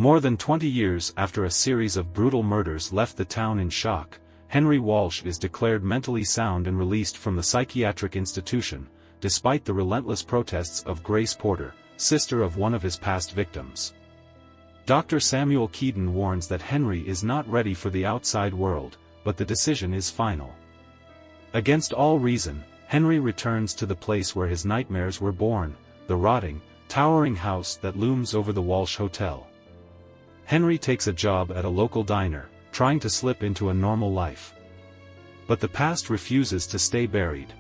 More than 20 years after a series of brutal murders left the town in shock, Henry Walsh is declared mentally sound and released from the psychiatric institution, despite the relentless protests of Grace Porter, sister of one of his past victims. Dr. Samuel Keaton warns that Henry is not ready for the outside world, but the decision is final. Against all reason, Henry returns to the place where his nightmares were born, the rotting, towering house that looms over the Walsh Hotel. Henry takes a job at a local diner, trying to slip into a normal life. But the past refuses to stay buried.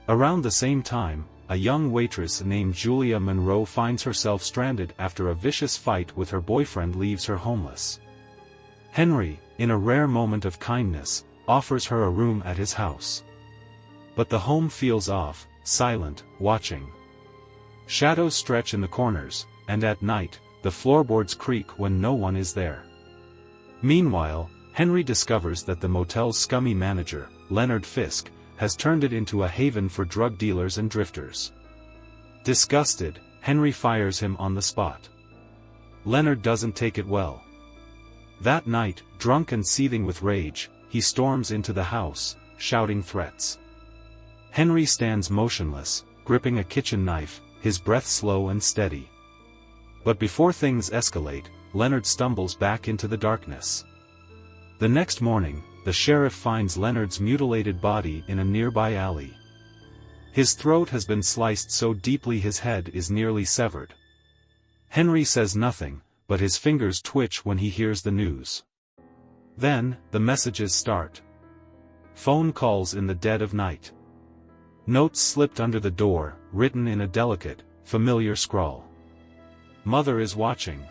Around the same time, a young waitress named Julia Monroe finds herself stranded after a vicious fight with her boyfriend leaves her homeless. Henry, in a rare moment of kindness, offers her a room at his house. But the home feels off, silent, watching. Shadows stretch in the corners, and at night, the floorboards creak when no one is there. Meanwhile, Henry discovers that the motel's scummy manager, Leonard Fisk, has turned it into a haven for drug dealers and drifters. Disgusted, Henry fires him on the spot. Leonard doesn't take it well. That night, drunk and seething with rage, he storms into the house, shouting threats. Henry stands motionless, gripping a kitchen knife, his breath slow and steady. But before things escalate, Leonard stumbles back into the darkness. The next morning, the sheriff finds Leonard's mutilated body in a nearby alley. His throat has been sliced so deeply his head is nearly severed. Henry says nothing, but his fingers twitch when he hears the news. Then, the messages start. Phone calls in the dead of night. Notes slipped under the door, written in a delicate, familiar scrawl. Mother is watching.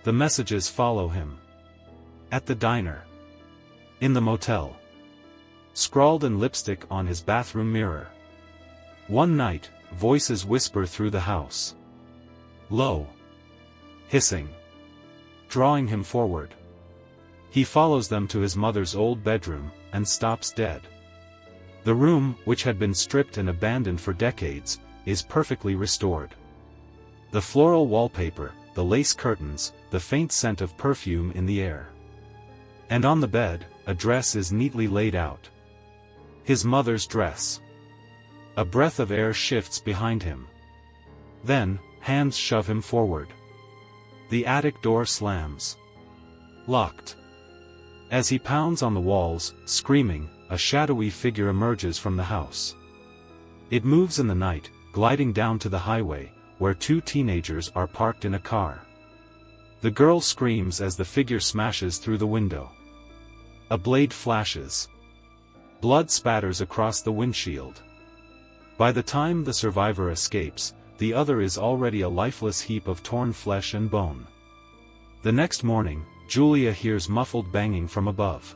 The messages follow him. At the diner. In the motel. Scrawled in lipstick on his bathroom mirror. One night, voices whisper through the house. Low. Hissing. Drawing him forward. He follows them to his mother's old bedroom, and stops dead. The room, which had been stripped and abandoned for decades, is perfectly restored. The floral wallpaper, the lace curtains, the faint scent of perfume in the air. And on the bed, a dress is neatly laid out. His mother's dress. A breath of air shifts behind him. Then, hands shove him forward. The attic door slams. Locked. As he pounds on the walls, screaming, a shadowy figure emerges from the house. It moves in the night, gliding down to the highway, where two teenagers are parked in a car. The girl screams as the figure smashes through the window. A blade flashes. Blood spatters across the windshield. By the time the survivor escapes, the other is already a lifeless heap of torn flesh and bone. The next morning, Julia hears muffled banging from above.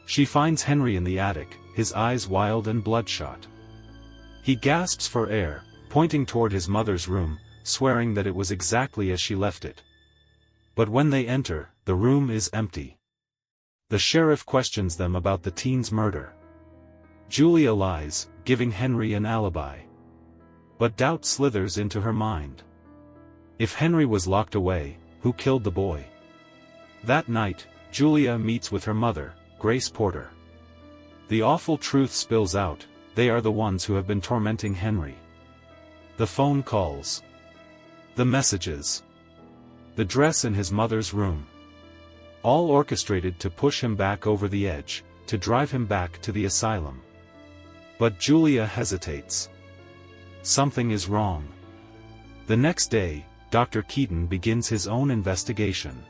She finds Henry in the attic, his eyes wild and bloodshot. He gasps for air, pointing toward his mother's room, swearing that it was exactly as she left it. But when they enter, the room is empty. The sheriff questions them about the teen's murder. Julia lies, giving Henry an alibi. But doubt slithers into her mind. If Henry was locked away, who killed the boy? That night, Julia meets with her mother, Grace Porter. The awful truth spills out, they are the ones who have been tormenting Henry. The phone calls. The messages. The dress in his mother's room. All orchestrated to push him back over the edge, to drive him back to the asylum. But Julia hesitates. Something is wrong. The next day, Dr. Keaton begins his own investigation.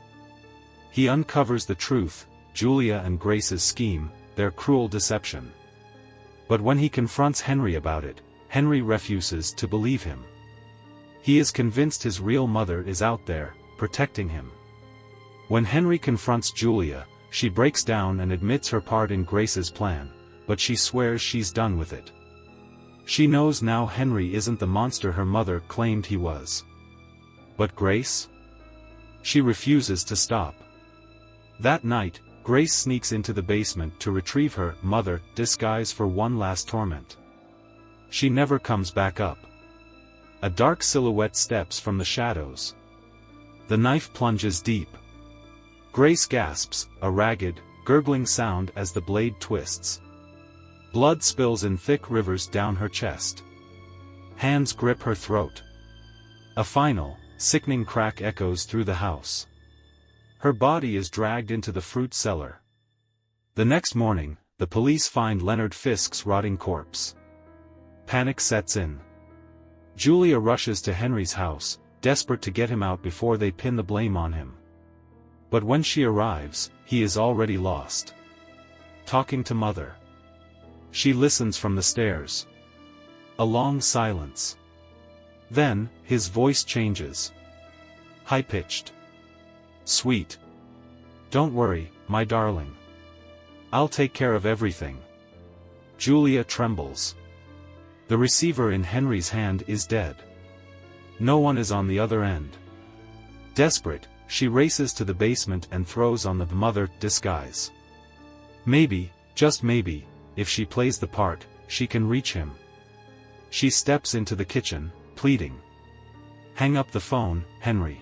He uncovers the truth, Julia and Grace's scheme, their cruel deception. But when he confronts Henry about it, Henry refuses to believe him. He is convinced his real mother is out there, protecting him. When Henry confronts Julia, she breaks down and admits her part in Grace's plan, but she swears she's done with it. She knows now Henry isn't the monster her mother claimed he was. But Grace? She refuses to stop. That night, Grace sneaks into the basement to retrieve her mother, disguised for one last torment. She never comes back up. A dark silhouette steps from the shadows. The knife plunges deep. Grace gasps, a ragged, gurgling sound as the blade twists. Blood spills in thick rivers down her chest. Hands grip her throat. A final, sickening crack echoes through the house. Her body is dragged into the fruit cellar. The next morning, the police find Leonard Fisk's rotting corpse. Panic sets in. Julia rushes to Henry's house, desperate to get him out before they pin the blame on him. But when she arrives, he is already lost. Talking to Mother. She listens from the stairs. A long silence. Then, his voice changes. High-pitched. Sweet. Don't worry, my darling. I'll take care of everything. Julia trembles. The receiver in Henry's hand is dead. No one is on the other end. Desperate, she races to the basement and throws on the mother disguise. Maybe, just maybe, if she plays the part, she can reach him. She steps into the kitchen, pleading. Hang up the phone, Henry.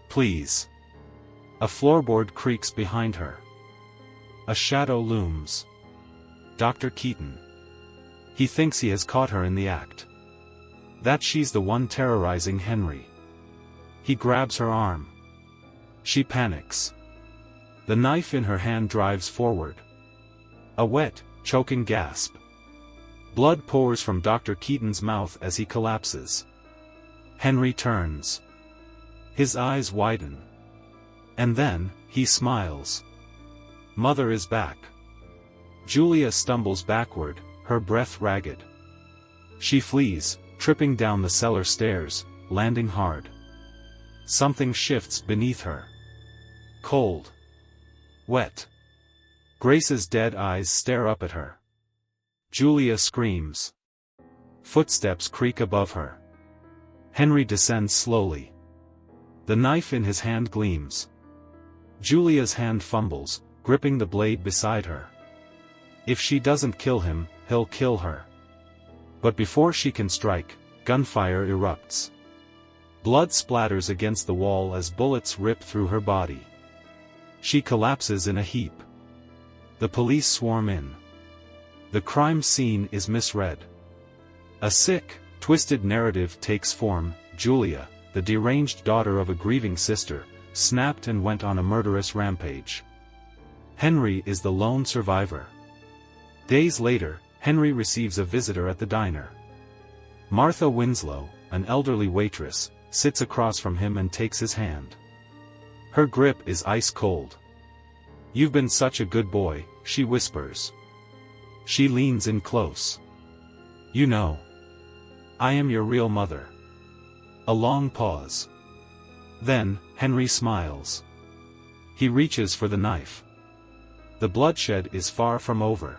Please. A floorboard creaks behind her. A shadow looms. Dr. Keaton. He thinks he has caught her in the act. That she's the one terrorizing Henry. He grabs her arm. She panics. The knife in her hand drives forward. A wet, choking gasp. Blood pours from Dr. Keaton's mouth as he collapses. Henry turns. His eyes widen. And then, he smiles. Mother is back. Julia stumbles backward, her breath ragged. She flees, tripping down the cellar stairs, landing hard. Something shifts beneath her. Cold. Wet. Grace's dead eyes stare up at her. Julia screams. Footsteps creak above her. Henry descends slowly. The knife in his hand gleams. Julia's hand fumbles, gripping the blade beside her. If she doesn't kill him, he'll kill her. But before she can strike, gunfire erupts. Blood splatters against the wall as bullets rip through her body. She collapses in a heap. The police swarm in. The crime scene is misread. A sick, twisted narrative takes form. Julia, the deranged daughter of a grieving sister, snapped and went on a murderous rampage. Henry is the lone survivor. Days later, Henry receives a visitor at the diner. Martha Winslow, an elderly waitress, sits across from him and takes his hand. Her grip is ice cold. "You've been such a good boy," she whispers. She leans in close. "You know, I am your real mother." A long pause. Then, Henry smiles. He reaches for the knife. The bloodshed is far from over.